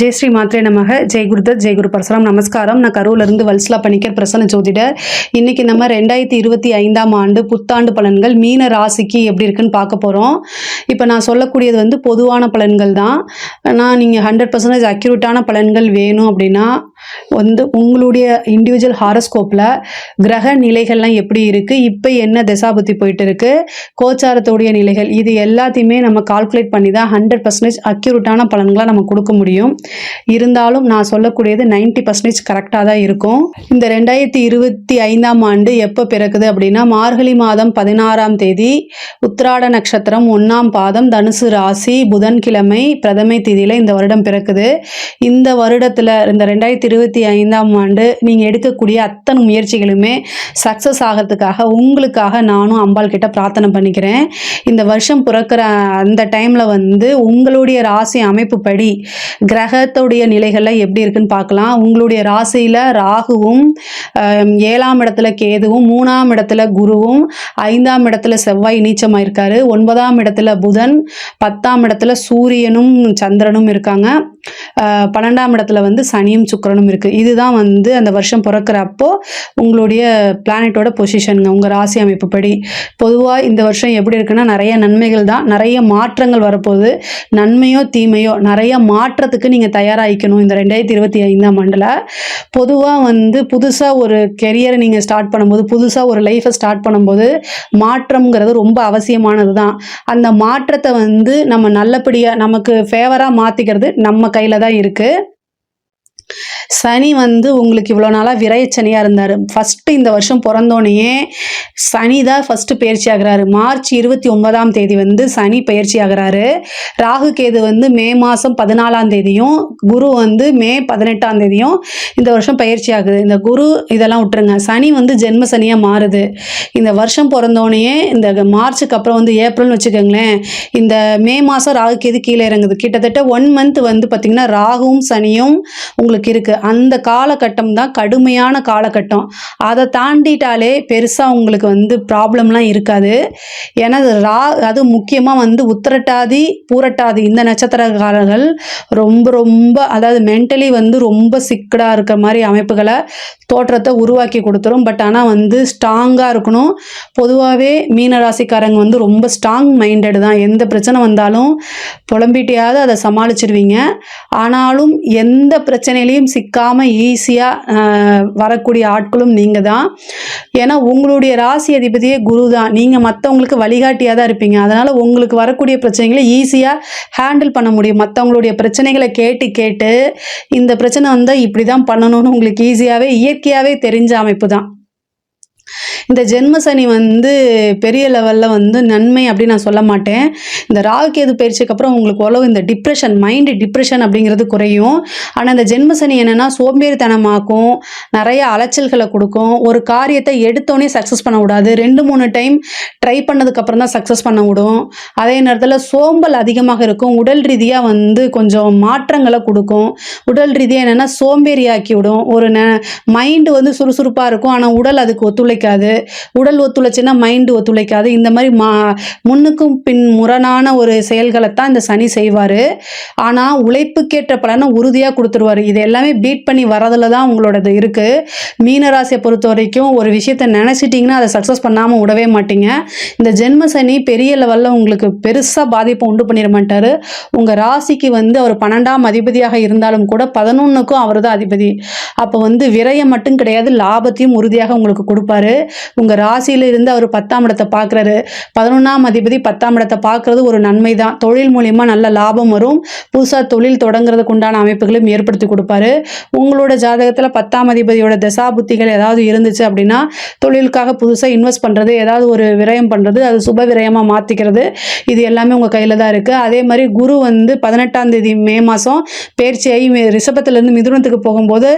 ஜெய் ஸ்ரீ மாத்ரே நமக. ஜெய் குருதத், ஜெய் குரு பரசுராம். நமஸ்காரம். நான் கரூர்லேருந்து வல்சலா பணிக்கர், பிரசன்ன ஜோதிடர். இன்னைக்கு நம்ம 2025ஆம் ஆண்டு புத்தாண்டு பலன்கள் மீன ராசிக்கு எப்படி இருக்குன்னு பார்க்க போகிறோம். இப்போ நான் சொல்லக்கூடியது வந்து பொதுவான பலன்கள் தான். நீங்கள் 100% அக்யூரேட்டான பலன்கள் வேணும் அப்படின்னா வந்து உங்களுடைய இண்டிவிஜுவல் ஹாரோஸ்கோப்பில் கிரக நிலைகள்லாம் எப்படி இருக்குது, இப்போ என்ன தசாபுத்தி போயிட்டு இருக்குது, கோச்சாரத்தோடைய நிலைகள், இது எல்லாத்தையுமே நம்ம கால்குலேட் பண்ணி தான் 100% அக்யூரேட்டான பலன்களை நம்ம கொடுக்க முடியும். இருந்தாலும் நான் சொல்லக்கூடியது 90% கரெக்டாக தான் இருக்கும். இந்த 2025ஆம் ஆண்டு எப்போ பிறக்குது அப்படின்னா மார்கழி மாதம் 16ஆம் தேதி, உத்திராட நட்சத்திரம் 1ஆம் பாதம், தனுசு ராசி, புதன்கிழமை பிரதமை தேதியில் இந்த வருடம் பிறக்குது. இந்த வருடத்தில் இந்த 2025ஆம் ஆண்டு நீங்கள் எடுக்கக்கூடிய அத்தனை முயற்சிகளுமே சக்ஸஸ் ஆகிறதுக்காக உங்களுக்காக நானும் அம்பாள் கிட்ட பிரார்த்தனை பண்ணிக்கிறேன். இந்த வருஷம் பிறக்கிற அந்த டைமில் வந்து உங்களுடைய ராசி அமைப்பு படி கிரகத்துடைய நிலைகள்லாம் எப்படி இருக்குன்னு பார்க்கலாம். உங்களுடைய ராசியில் ராகுவும், 7ஆம் இடத்துல கேதுவும், 3ஆம் இடத்துல குருவும், 5ஆம் இடத்துல செவ்வாய் நீச்சமாக இருக்காரு, 9ஆம் இடத்துல புதன், 10ஆம் இடத்துல சூரியனும் சந்திரனும் இருக்காங்க, 12ஆம் இடத்துல வந்து சனியும் சுக்கிரனும் இருக்குது. இதுதான் வந்து அந்த வருஷம் பிறக்கிறப்போ உங்களுடைய பிளானட்டோட பொசிஷனுங்க உங்கள் ராசி அமைப்பு படி. பொதுவாக இந்த வருஷம் எப்படி இருக்குன்னா நிறைய நன்மைகள் தான், நிறைய மாற்றங்கள் வரப்போகுது. நன்மையோ தீமையோ நிறைய மாற்றத்துக்கு நீங்கள் தயாராகிக்கணும். இந்த 2025ஆம் ஆண்டில் பொதுவாக வந்து புதுசாக ஒரு கெரியரை நீங்கள் ஸ்டார்ட் பண்ணும்போது, புதுசாக ஒரு லைஃப்பை ஸ்டார்ட் பண்ணும்போது மாற்றம்ங்கிறது ரொம்ப அவசியமானது தான். அந்த மாற்றத்தை வந்து நம்ம நல்லபடியாக நமக்கு ஃபேவராக மாற்றிக்கிறது நம்ம கையில் தான் இருக்குது. சனி வந்து உங்களுக்கு இவ்வளோ நாளாக விரைச்சனியாக இருந்தார். ஃபஸ்ட்டு இந்த வருஷம் பிறந்தோடனே சனி தான் ஃபஸ்ட்டு பயிற்சி ஆகிறாரு. மார்ச் 29ஆம் தேதி வந்து சனி பயிற்சி ஆகிறாரு. ராகு கேது வந்து மே மாதம் 14ஆம் தேதியும், குரு வந்து மே 18ஆம் தேதியும் இந்த வருஷம் பயிற்சி ஆகுது. இந்த குரு இதெல்லாம் விட்டுருங்க, சனி வந்து ஜென்ம சனியாக மாறுது. இந்த வருஷம் பிறந்தோடனே இந்த மார்ச்சுக்கு அப்புறம் வந்து ஏப்ரல்னு வச்சுக்கோங்களேன், இந்த மே மாதம் ராகு கேது கீழே இறங்குது. கிட்டத்தட்ட 1 மந்த் வந்து பார்த்திங்கன்னா ராகுவும் சனியும் உங்களுக்கு இருக்குது. அந்த காலகட்டம் தான் கடுமையான காலகட்டம். அதை தாண்டிட்டாலே பெருசாக உங்களுக்கு வந்து ப்ராப்ளம்லாம் இருக்காது. ஏன்னா அது முக்கியமாக வந்து உத்திரட்டாதி பூரட்டாதி இந்த நட்சத்திரக்காரர்கள் ரொம்ப ரொம்ப அதாவது மென்டலி வந்து ரொம்ப சிக்கடாக இருக்கிற மாதிரி அமைப்புகளை தோற்றத்தை உருவாக்கி கொடுத்துரும். பட் ஆனால் வந்து ஸ்ட்ராங்காக இருக்கணும். பொதுவாகவே மீனராசிக்காரங்க வந்து ரொம்ப ஸ்ட்ராங் மைண்டடு தான். எந்த பிரச்சனை வந்தாலும் புலம்பிட்டியாவது அதை சமாளிச்சிருவீங்க. ஆனாலும் எந்த பிரச்சனையிலையும் சிக்காமல் ஈஸியாக வரக்கூடிய ஆட்களும் நீங்கள் தான். ஏன்னா உங்களுடைய ராசி அதிபதியே குரு தான். நீங்கள் மற்றவங்களுக்கு வழிகாட்டியாக தான் இருப்பீங்க. அதனால் உங்களுக்கு வரக்கூடிய பிரச்சனைகளை ஈஸியாக ஹேண்டில் பண்ண முடியும். மற்றவங்களுடைய பிரச்சனைகளை கேட்டு இந்த பிரச்சனை வந்தால் இப்படி தான் பண்ணணும்னு உங்களுக்கு ஈஸியாகவே இயற்கையாகவே தெரிஞ்ச அமைப்பு தான். இந்த ஜென்ம சனி வந்து பெரிய லெவலில் வந்து நன்மை அப்படின்னு நான் சொல்ல மாட்டேன். இந்த ராகு கேது பயிற்சிக்கு அப்புறம் உங்களுக்கு ஓரளவு இந்த டிப்ரெஷன், மைண்டு டிப்ரெஷன் அப்படிங்கிறது குறையும். ஆனால் இந்த ஜென்ம சனி என்னென்னா சோம்பேறித்தனமாக்கும், நிறைய அலைச்சல்களை கொடுக்கும். ஒரு காரியத்தை எடுத்தோடனே சக்ஸஸ் பண்ண விடாது. 2-3 டைம் ட்ரை பண்ணதுக்கப்புறம் தான் சக்ஸஸ் பண்ண விடும். அதே நேரத்தில் சோம்பல் அதிகமாக இருக்கும். உடல் ரீதியாக வந்து கொஞ்சம் மாற்றங்களை கொடுக்கும். உடல் ரீதியாக என்னென்னா சோம்பேறியாக்கி விடும். ஒரு மைண்டு வந்து சுறுசுறுப்பாக இருக்கும், ஆனால் உடல் அதுக்கு ஒத்துழைக்காது. உடல் ஒத்துழைச்சுன்னா மைண்டு ஒத்துழைக்காது. இந்த மாதிரி முன்னுக்கும் பின் முரணான ஒரு செயல்களை தான் இந்த சனி செய்வார். ஆனால் உழைப்புக்கேற்ற பலனை உறுதியாக கொடுத்துருவார். இது எல்லாமே பீட் பண்ணி வரதில் தான் உங்களோடது இருக்குது. மீனராசியை பொறுத்த வரைக்கும் ஒரு விஷயத்தை நினச்சிட்டிங்கன்னா அதை சக்ஸஸ் பண்ணாமல் விடவே மாட்டீங்க. இந்த ஜென்ம சனி பெரிய லெவலில் உங்களுக்கு பெருசாக பாதிப்பை உண்டு பண்ணிட மாட்டார். உங்கள் ராசிக்கு வந்து அவர் 12ஆம் அதிபதியாக இருந்தாலும் கூட 11க்கும் அவர் தான் அதிபதி. அப்போ வந்து விரயம் மட்டும் கிடையாது, லாபத்தையும் உறுதியாக உங்களுக்கு கொடுப்பாரு. உங்கள் ராசியில் இருந்து அவர் 10ஆம் இடத்தை பார்க்குறாரு. 11ஆம் அதிபதி 10ஆம் இடத்தை பார்க்குறது ஒரு நன்மை தான். தொழில் மூலிமா நல்ல லாபம் வரும். புதுசாக தொழில் தொடங்குறதுக்கு உண்டான அமைப்புகளையும் ஏற்படுத்தி கொடுப்பாரு. உங்களோட ஜாதகத்தில் 10ஆம் அதிபதியோட தசாபுத்திகள் ஏதாவது இருந்துச்சு அப்படின்னா தொழிலுக்காக புதுசாக இன்வெஸ்ட் பண்ணுறது, ஏதாவது ஒரு விரயம் பண்ணுறது, அது சுப விரயமாக மாற்றிக்கிறது, இது எல்லாமே உங்கள் கையில் தான் இருக்குது. அதே மாதிரி குரு வந்து 18ஆம் தேதி மே மாதம் பயிற்சியாகி ரிஷபத்திலேருந்து மிதுனத்துக்கு போகும்போது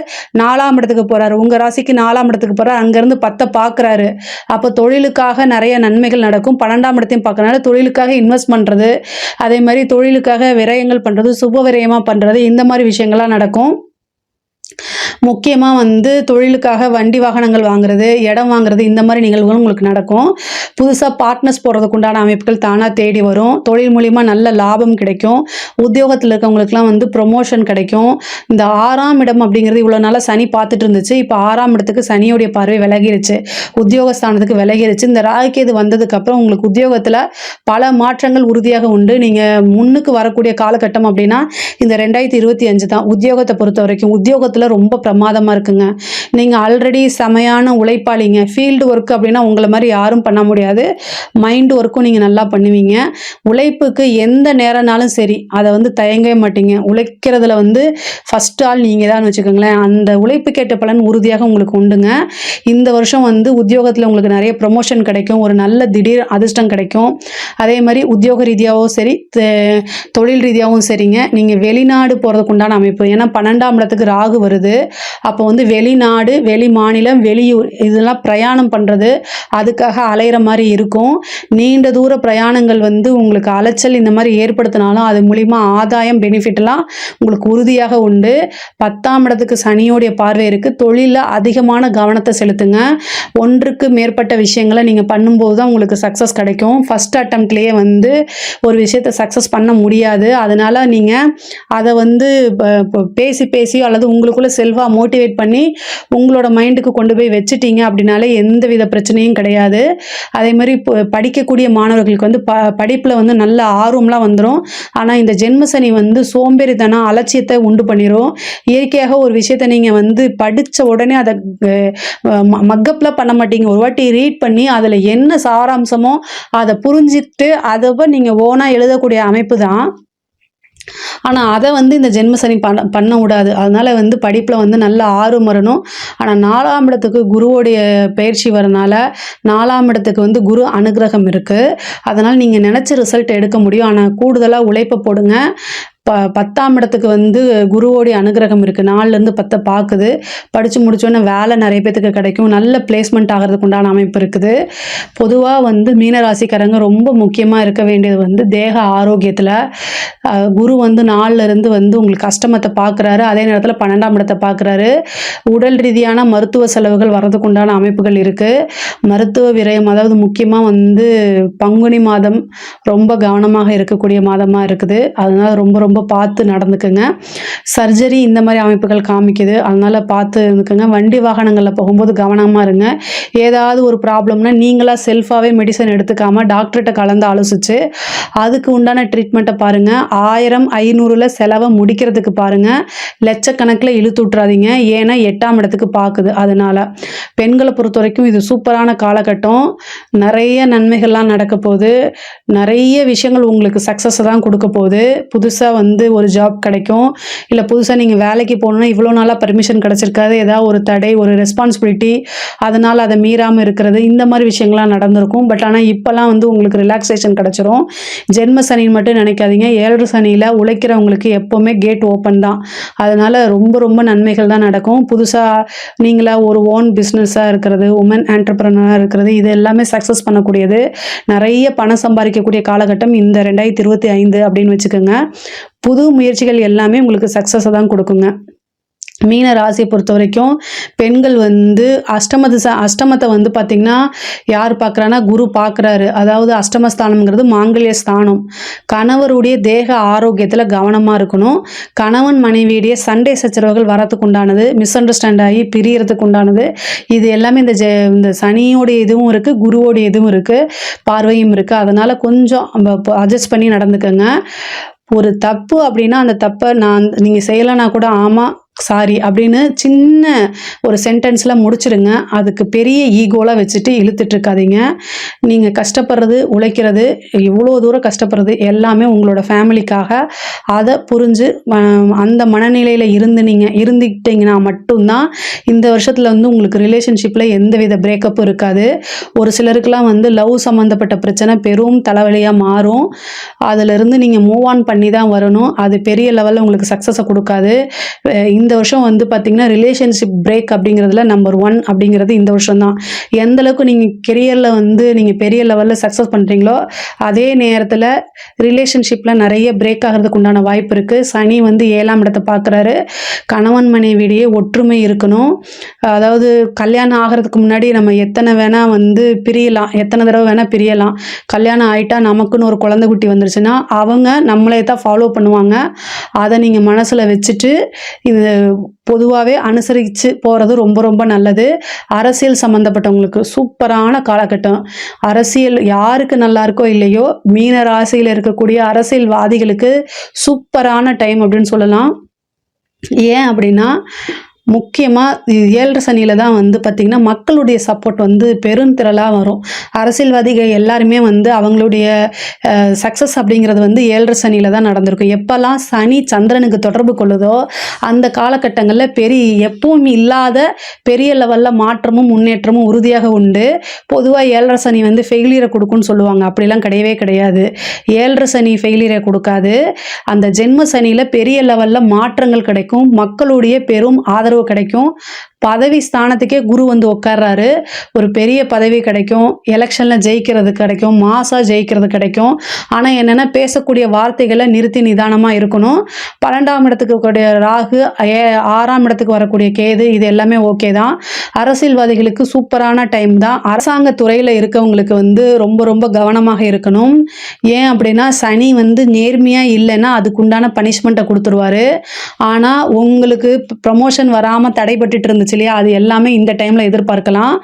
4ஆம் இடத்துக்கு போகிறாரு. உங்கள் ராசிக்கு 4ஆம் இடத்துக்கு போகிறார். அங்கேருந்து 10 பார்க்குறாரு. அப்போ தொழிலுக்காக நிறைய நன்மைகள் நடக்கும். 12ஆம் இடத்தையும் பார்க்கறனால தொழிலுக்காக இன்வெஸ்ட் பண்ணுறது, அதே மாதிரி தொழிலுக்காக விரயங்கள் பண்ணுறது, சுப விரயமாக பண்ணுறது, இந்த மாதிரி விஷயங்கள்லாம் நடக்கும். முக்கியமாக வந்து தொழிலுக்காக வண்டி வாகனங்கள் வாங்குறது, இடம் வாங்குறது இந்த மாதிரி நிகழ்வுகள் உங்களுக்கு நடக்கும். புதுசாக பார்ட்னர்ஸ் போடுறதுக்கு உண்டான அமைப்புகள் தானாக தேடி வரும். தொழில் மூலிமா நல்ல லாபம் கிடைக்கும். உத்தியோகத்தில் இருக்கவங்களுக்குலாம் வந்து ப்ரொமோஷன் கிடைக்கும். இந்த 6ஆம் இடம் அப்படிங்கிறது இவ்வளோ நாளாக சனி பார்த்துட்டு இருந்துச்சு. இப்போ 6ஆம் இடத்துக்கு சனியோடைய பார்வை விலகிருச்சு. உத்தியோகஸ்தானத்துக்கு விலகிருச்சு. இந்த ராகுகேது வந்ததுக்கப்புறம் உங்களுக்கு உத்தியோகத்தில் பல மாற்றங்கள் உறுதியாக உண்டு. நீங்கள் முன்னுக்கு வரக்கூடிய காலகட்டம் அப்படின்னா இந்த 2025 தான். உத்தியோகத்தை பொறுத்த வரைக்கும் உத்தியோகத்தில் ரொம்ப பிரமாதமாக இருக்குங்க. நீங்கள் ஆல்ரெடி செமையான உழைப்பாளிங்க. ஃபீல்டு ஒர்க் அப்படின்னா உங்களை மாதிரி யாரும் பண்ண முடியாது. மைண்டு ஒர்க்கும் நீங்கள் நல்லா பண்ணுவீங்க. உழைப்புக்கு எந்த நேரம்னாலும் சரி அதை வந்து தயங்கவே மாட்டீங்க. உழைக்கிறதுல வந்து ஃபஸ்ட் ஆள் நீங்கள் தான் வச்சுக்கோங்களேன். அந்த உழைப்புக்கேற்ற பலன் உறுதியாக உங்களுக்கு உண்டுங்க. இந்த வருஷம் வந்து உத்தியோகத்தில் உங்களுக்கு நிறைய ப்ரொமோஷன் கிடைக்கும். ஒரு நல்ல திடீர் அதிர்ஷ்டம் கிடைக்கும். அதே மாதிரி உத்தியோக ரீதியாகவும் சரி தொழில் ரீதியாகவும் சரிங்க. நீங்கள் வெளிநாடு போகிறதுக்கு உண்டான அமைப்பு. ஏன்னா 12ஆம் இடத்துக்கு ராகு வருது. அப்போ வந்து வெளிநாடு, வெளி மாநிலம், வெளியூர் இதெல்லாம் பிரயாணம் பண்ணுறது, அதுக்காக அலையிற மாதிரி இருக்கும். நீண்ட தூர பிரயாணங்கள் வந்து உங்களுக்கு அலைச்சல் இந்த மாதிரி ஏற்படுத்தினாலும் அது மூலிமா ஆதாயம் பெனிஃபிட்லாம் உங்களுக்கு உறுதியாக உண்டு. 10ஆம் இடத்துக்கு சனியோடைய பார்வை இருக்குது. தொழிலில் அதிகமான கவனத்தை செலுத்துங்க. ஒன்றுக்கு மேற்பட்ட விஷயங்களை நீங்கள் பண்ணும்போது தான் உங்களுக்கு சக்ஸஸ் கிடைக்கும். ஃபஸ்ட் அட்டம்ப்ட்லேயே வந்து ஒரு விஷயத்தை சக்ஸஸ் பண்ண முடியாது. அதனால் நீங்கள் அதை வந்து பேசி பேசியோ அல்லது உங்களுக்குள்ளே செல்வாக மோட்டிவேட் பண்ணி உங்களோட மைண்டுக்கு கொண்டு போய் வச்சுட்டீங்க அப்படின்னாலே எந்த வித பிரச்சனையும் கிடையாது. அதே மாதிரி படிக்கக்கூடிய மாணவர்களுக்கு வந்து படிப்பில் வந்து நல்ல ஆர்வம்லாம் வந்துடும். ஆனால் இந்த ஜென்மசனி வந்து சோம்பேறித்தனம் அலட்சியத்தை உண்டு பண்ணிடும். இயற்கையாக ஒரு விஷயத்தை நீங்கள் வந்து படித்த உடனே அதை மக்கப்லாம் பண்ண மாட்டீங்க. ஒரு வாட்டி ரீட் பண்ணி அதில் என்ன சாராம்சமோ அதை புரிஞ்சிட்டு அதை நீங்கள் ஓனாக எழுதக்கூடிய அமைப்பு தான். ஆனால் அதை வந்து இந்த ஜென்மசனி பண்ண விடாது. அதனால் வந்து படிப்பில் வந்து நல்ல ஆர்வம் வரணும். ஆனால் 4ஆம் இடத்துக்கு குருவோடைய பயிற்சி வரனால 4ஆம் இடத்துக்கு வந்து குரு அனுகிரகம் இருக்குது. அதனால் நீங்கள் நினச்ச ரிசல்ட் எடுக்க முடியும். ஆனால் கூடுதலாக உழைப்பை போடுங்க. 10ஆம் இடத்துக்கு வந்து குருவோடைய அனுகிரகம் இருக்குது. 4லேருந்து 10 பார்க்குது. படித்து முடித்தோன்னே வேலை நிறைய பேத்துக்கு கிடைக்கும். நல்ல பிளேஸ்மெண்ட் ஆகிறதுக்கு உண்டான அமைப்பு இருக்குது. பொதுவாக வந்து மீனராசிக்காரங்க ரொம்ப முக்கியமாக இருக்க வேண்டியது வந்து தேக ஆரோக்கியத்தில். குரு வந்து 4லேருந்து வந்து உங்களுக்கு அஷ்டமத்தை பார்க்குறாரு. அதே நேரத்தில் 12ஆம் இடத்தை பார்க்குறாரு. உடல் ரீதியான மருத்துவ செலவுகள் வர்றதுக்கு உண்டான அமைப்புகள் இருக்குது. மருத்துவ விரயம் அதாவது முக்கியமாக வந்து பங்குனி மாதம் ரொம்ப கவனமாக இருக்கக்கூடிய மாதமாக இருக்குது. அதனால் ரொம்ப ரொம்ப பார்த்து நடந்துக்குங்க. சர்ஜரி இந்த மாதிரி அமைப்புகள் காமிக்குது. அதனால் பார்த்து இருந்துக்குங்க. வண்டி வாகனங்களில் போகும்போது கவனமாக இருங்க. ஏதாவது ஒரு ப்ராப்ளம்னா நீங்களாக செல்ஃபாகவே மெடிசன் எடுத்துக்காமல் டாக்டர்கிட்ட கலந்து ஆலோசித்து அதுக்கு உண்டான ட்ரீட்மெண்ட்டை பாருங்கள். 1000 500ல் செலவை முடிக்கிறதுக்கு பாருங்கள். லட்சக்கணக்கில் இழுத்து விட்றாதீங்க. ஏன்னா 8ஆம் இடத்துக்கு பார்க்குது. அதனால் பெண்களை பொறுத்த வரைக்கும் இது சூப்பரான காலகட்டம். நிறைய நன்மைகள்லாம் நடக்க போகுது. நிறைய விஷயங்கள் உங்களுக்கு சக்ஸஸை தான் கொடுக்க போகுது. புதுசாக வந்து ஒரு ஜாப் கிடைக்கும். இல்லை புதுசாக நீங்கள் வேலைக்கு போகணுன்னா இவ்வளோ நாளாக பர்மிஷன் கிடச்சிருக்காது. ஏதாவது ஒரு தடை ஒரு ரெஸ்பான்சிபிலிட்டி அதனால் அதை மீறாமல் இருக்கிறது இந்த மாதிரி விஷயங்கள்லாம் நடந்திருக்கும். பட் ஆனால் இப்போல்லாம் வந்து உங்களுக்கு ரிலாக்ஸேஷன் கிடச்சிரும். ஜென்ம சனின்னு மட்டும் நினைக்காதீங்க. 7 சனியில் உழைக்கிறவங்களுக்கு எப்போவுமே கேட் ஓப்பன் தான். அதனால் ரொம்ப ரொம்ப நன்மைகள் தான் நடக்கும். புதுசாக நீங்களாக ஒரு ஓன் பிஸ்னஸாக இருக்கிறது, உமன் ஆண்டர்பிரனராக இருக்கிறது இது எல்லாமே சக்ஸஸ் பண்ணக்கூடியது. நிறைய பணம் சம்பாதிக்கக்கூடிய காலகட்டம் இந்த 2025 அப்படின்னு வச்சுக்கோங்க. புது முயற்சிகள் எல்லாமே உங்களுக்கு சக்ஸஸை தான் கொடுக்குங்க. மீன ராசியை பொறுத்த வரைக்கும் பெண்கள் வந்து அஷ்டமத்தை வந்து பார்த்திங்கன்னா யார் பார்க்குறான்னா குரு பார்க்குறாரு. அதாவது அஷ்டமஸ்தானம்ங்கிறது மாங்கல்ய ஸ்தானம். கணவருடைய தேக ஆரோக்கியத்தில் கவனமாக இருக்கணும். கணவன் மனைவியுடைய சண்டை சச்சரவுகள் வரத்துக்கு உண்டானது, மிஸ் அண்டர்ஸ்டாண்ட் ஆகி பிரியறதுக்கு உண்டானது இது எல்லாமே இந்த சனியோடைய இதுவும் இருக்குது, குருவோடைய இதுவும் இருக்குது, பார்வையும் இருக்குது. அதனால் கொஞ்சம் அட்ஜஸ்ட் பண்ணி நடந்துக்கங்க. ஒரு தப்பு அப்படின்னா அந்த தப்பை நீங்கள் செய்யலைன்னா கூட ஆமாம் சாரி அப்படின்னு சின்ன ஒரு சென்டென்ஸில் முடிச்சிடுங்க. அதுக்கு பெரிய ஈகோலாம் வச்சுட்டு இழுத்துட்டு இருக்காதீங்க. நீங்கள் கஷ்டப்படுறது உழைக்கிறது இவ்வளோ தூரம் கஷ்டப்படுறது எல்லாமே உங்களோட ஃபேமிலிக்காக. அதை புரிஞ்சு அந்த மனநிலையில் இருந்துக்கிட்டிங்கன்னா மட்டும்தான் இந்த வருஷத்தில் வந்து உங்களுக்கு ரிலேஷன்ஷிப்பில் எந்த வித பிரேக்கப்பும் இருக்காது. ஒரு சிலருக்கெலாம் வந்து லவ் சம்மந்தப்பட்ட பிரச்சனை பெரும் தலைவலியாக மாறும். அதிலிருந்து நீங்கள் மூவ் ஆன் பண்ணி தான் வரணும். அது பெரிய லெவலில் உங்களுக்கு சக்ஸஸை கொடுக்காது. இந்த வருஷம் வந்து பார்த்திங்கன்னா ரிலேஷன்ஷிப் பிரேக் அப்படிங்கிறதுல நம்பர் 1 அப்படிங்கிறது இந்த வருஷம் தான். எந்த அளவுக்கு நீங்கள் கெரியரில் வந்து நீங்கள் பெரிய லெவலில் சக்ஸஸ் பண்ணுறீங்களோ அதே நேரத்தில் ரிலேஷன்ஷிப்பில் நிறைய பிரேக் ஆகிறதுக்கு உண்டான வாய்ப்பு இருக்குது. சனி வந்து 7ஆம் இடத்தை பார்க்குறாரு. கணவன் மனைவியிடையே ஒற்றுமை இருக்கணும். அதாவது கல்யாணம் ஆகிறதுக்கு முன்னாடி நம்ம எத்தனை வேணால் வந்து பிரியலாம், எத்தனை தடவை வேணால் பிரியலாம். கல்யாணம் ஆகிட்டா நமக்குன்னு ஒரு குழந்தை குட்டி வந்துருச்சுன்னா அவங்க நம்மளே தான் ஃபாலோ பண்ணுவாங்க. அதை நீங்கள் மனசில் வச்சுட்டு இது பொதுவாகவே அனுசரித்து போகிறது ரொம்ப ரொம்ப நல்லது. அரசியல் சம்மந்தப்பட்டவங்களுக்கு சூப்பரான காலகட்டம். அரசியல் யாருக்கு நல்லா இருக்கோ இல்லையோ, மீன ராசியில் இருக்கக்கூடிய அரசியல்வாதிகளுக்கு சூப்பரான டைம் அப்படின்னு சொல்லலாம். ஏன் அப்படின்னா முக்கியமாக 7 சனியில் தான் வந்து பார்த்திங்கன்னா மக்களுடைய சப்போர்ட் வந்து பெருந்திரளாக வரும். அரசியல்வாதிகள் எல்லாருமே வந்து அவங்களுடைய சக்ஸஸ் அப்படிங்கிறது வந்து 7 சனியில் தான் நடந்திருக்கும். எப்போல்லாம் சனி சந்திரனுக்கு தொடர்பு கொள்ளுதோ அந்த காலகட்டங்களில் எப்பவும் இல்லாத பெரிய லெவலில் மாற்றமும் முன்னேற்றமும் உறுதியாக உண்டு. பொதுவாக 7 சனி வந்து ஃபெயிலியரை கொடுக்குன்னு சொல்லுவாங்க. அப்படிலாம் கிடையவே கிடையாது. 7 சனி ஃபெயிலியரை கொடுக்காது. அந்த ஜென்ம சனியில் பெரிய லெவலில் மாற்றங்கள் கிடைக்கும். மக்களுடைய பெரும் ஆதரவு கிடைக்கும். பதவி ஸ்தானத்துக்கே குரு வந்து உட்கார்றாரு. ஒரு பெரிய பதவி கிடைக்கும். எலெக்ஷனில் ஜெயிக்கிறது கிடைக்கும். மாசாக ஜெயிக்கிறது கிடைக்கும். ஆனால் என்னென்னா பேசக்கூடிய வார்த்தைகளை நிறுத்தி நிதானமாக இருக்கணும். 12ஆம் இடத்துக்கு கூடிய ராகு, 6ஆம் இடத்துக்கு வரக்கூடிய கேது, இது எல்லாமே ஓகே தான். அரசியல்வாதிகளுக்கு சூப்பரான டைம் தான். அரசாங்க துறையில் இருக்கவங்களுக்கு வந்து ரொம்ப ரொம்ப கவனமாக இருக்கணும். ஏன் அப்படின்னா சனி வந்து நேர்மையாக இல்லைன்னா அதுக்குண்டான பனிஷ்மெண்ட்டை கொடுத்துருவாரு. ஆனால் உங்களுக்கு ப்ரமோஷன் வராமல் தடைபட்டு இருந்துச்சு இல்லையா, அது எல்லாமே இந்த டைமில் எதிர்பார்க்கலாம்.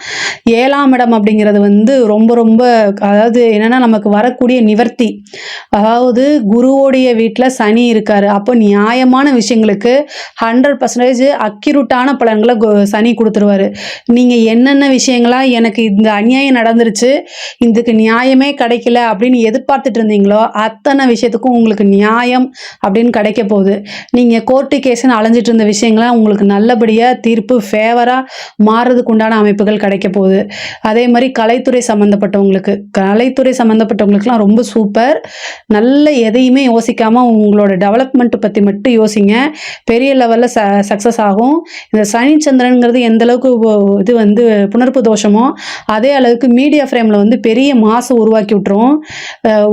7ஆம் இடம் அப்படிங்கிறது வந்து ரொம்ப ரொம்ப அதாவது என்னென்னா நமக்கு வரக்கூடிய நிவர்த்தி. அதாவது குருவோடைய வீட்டில் சனி இருக்கார். அப்போ நியாயமான விஷயங்களுக்கு 100% அக்யூரேட்டான பலன்களை சனி கொடுத்துருவாரு. நீங்கள் என்னென்ன விஷயங்களா எனக்கு இந்த அநியாயம் நடந்துருச்சு, இதுக்கு நியாயமே கிடைக்கல அப்படின்னு எதிர்பார்த்துட்டு இருந்தீங்களோ அத்தனை விஷயத்துக்கும் உங்களுக்கு நியாயம் அப்படின்னு கிடைக்க போகுது. நீங்கள் கோர்ட்டு கேஸ்ன்னு அலைஞ்சிட்டு இருந்த விஷயங்கள்லாம் உங்களுக்கு நல்லபடியாக தீர்ப்பு ஃபேவராக மாறுறதுக்கு உண்டான அமைப்புகள் கிடைக்க போகுது. அதே மாதிரி கலைத்துறை சம்மந்தப்பட்டவங்களுக்குலாம் ரொம்ப சூப்பர். நல்ல எதையுமே யோசிக்காமல் உங்களோட டெவலப்மெண்ட் பற்றி மட்டும் யோசிங்க. பெரிய லெவலில் சக்ஸஸ் ஆகும். இந்த சனி சந்திரனுங்கிறது எந்த அளவுக்கு இது வந்து புணர்ப்பு தோஷமோ அதே அளவுக்கு மீடியா ஃப்ரேமில் வந்து பெரிய மாசு உருவாக்கி விட்டுரும்.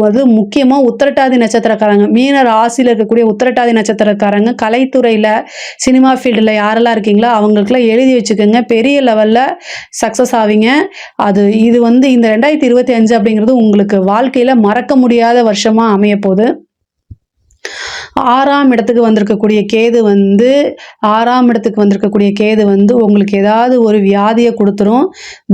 அது முக்கியமாக உத்திரட்டாதி நட்சத்திரக்காரங்க, மீன ராசியில் இருக்கக்கூடிய உத்திரட்டாதி நட்சத்திரக்காரங்க கலைத்துறையில் சினிமா ஃபீல்டில் யாரெல்லாம் இருக்கீங்களோ அவங்களுக்குலாம் எழுதி வச்சுக்கோங்க. பெரிய லெவலில் சக்ஸஸ் ஆவீங்க. இது வந்து இந்த 2025 அப்படிங்கிறது உங்களுக்கு வாழ்க்கையில் மறக்க முடியாத வருஷமாக அமைய போகுது. 6ஆம் இடத்துக்கு வந்திருக்கக்கூடிய கேது வந்து உங்களுக்கு ஏதாவது ஒரு வியாதியை கொடுத்துரும்.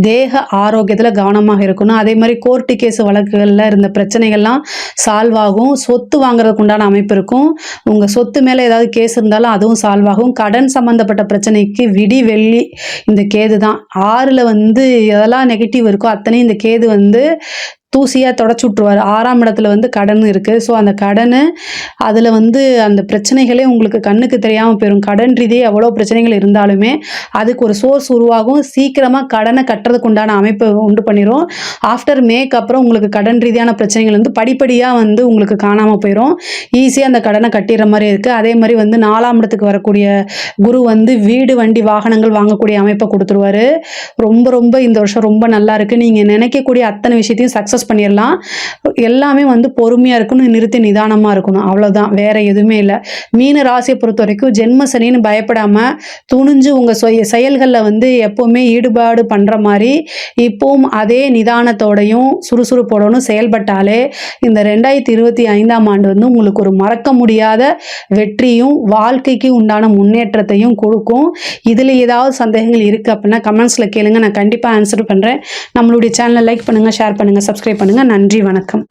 தேக ஆரோக்கியத்தில் கவனமாக இருக்கணும். அதே மாதிரி கோர்ட்டு கேஸ் வழக்குகளில் இருந்த பிரச்சனைகள்லாம் சால்வ் ஆகும். சொத்து வாங்குறதுக்கு உண்டான அமைப்பு இருக்கும். உங்கள் சொத்து மேலே ஏதாவது கேஸ் இருந்தாலும் அதுவும் சால்வ் ஆகும். கடன் சம்மந்தப்பட்ட பிரச்சனைக்கு வெள்ளி இந்த கேது தான். 6ல் வந்து எதெல்லாம் நெகட்டிவ் இருக்கோ அத்தனையும் இந்த கேது வந்து தூசியாக தொடச்சி விட்ருவார். 6ஆம் இடத்துல வந்து கடன் இருக்குது. ஸோ அந்த கடன் அதில் வந்து அந்த பிரச்சனைகளே உங்களுக்கு கண்ணுக்கு தெரியாமல் போயிடும். கடன் ரீதியாக எவ்வளோ பிரச்சனைகள் இருந்தாலுமே அதுக்கு ஒரு சோர்ஸ் உருவாகும். சீக்கிரமாக கடனை கட்டுறதுக்கு உண்டான அமைப்பை உண்டு பண்ணிடும். ஆஃப்டர் மேக்கு அப்புறம் உங்களுக்கு கடன் ரீதியான பிரச்சனைகள் வந்து படிப்படியாக வந்து உங்களுக்கு காணாமல் போயிடும். ஈஸியாக அந்த கடனை கட்டிடுற மாதிரி இருக்குது. அதே மாதிரி வந்து 4ஆம் இடத்துக்கு வரக்கூடிய குரு வந்து வீடு வண்டி வாகனங்கள் வாங்கக்கூடிய அமைப்பை கொடுத்துருவாரு. ரொம்ப ரொம்ப இந்த வருஷம் ரொம்ப நல்லா இருக்குது. நீங்கள் நினைக்கக்கூடிய அத்தனை விஷயத்தையும் சக்ஸஸ் பண்ணிடலாம். எல்லாமே வந்து பொறுமையாக இருக்கணும், நிறுத்தி நிதானமாக இருக்கணும். அவ்வளோதான், வேற எதுவுமே இல்லை. மீன ராசியை பொறுத்த வரைக்கும் ஜென்ம சனின்னு பயப்படாமல் துணிஞ்சு உங்கள் செயல்களில் வந்து எப்போவுமே ஈடுபாடு பண்ணுற மாதிரி இப்போவும் அதே நிதானத்தோடையும் சுறுசுறுப்போடனும் செயல்பட்டாலே இந்த 2025ஆம் ஆண்டு வந்து உங்களுக்கு ஒரு மறக்க முடியாத வெற்றியும் வாழ்க்கைக்கு உண்டான முன்னேற்றத்தையும் கொடுக்கும். இதில் ஏதாவது சந்தேகங்கள் இருக்குது அப்படின்னா கமெண்ட்ஸில் கேளுங்க, நான் கண்டிப்பாக ஆன்சர் பண்ணுறேன். நம்மளுடைய சேனலை லைக் பண்ணுங்கள், ஷேர் பண்ணுங்கள், சப்ஸ்கிரைப் பண்ணுங்கள். நன்றி, வணக்கம்.